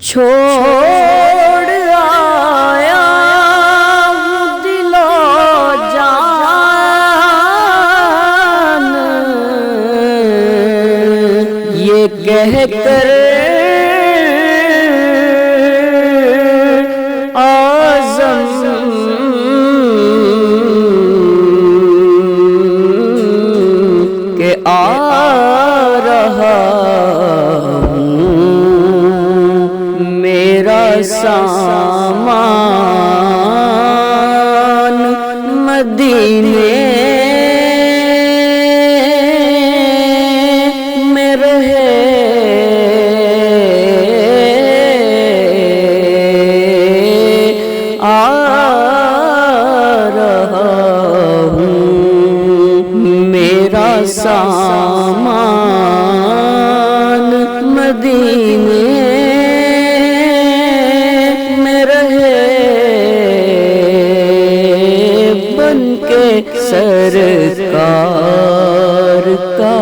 چھوڑ آیا ہوں دل و جان، یہ کہہ کر کہ آ رہا ہوں، میرا سامان مدینے میں رہے، آ رہا ہوں، میرا سامان مدینے میں رہے، بن کے سرکار کا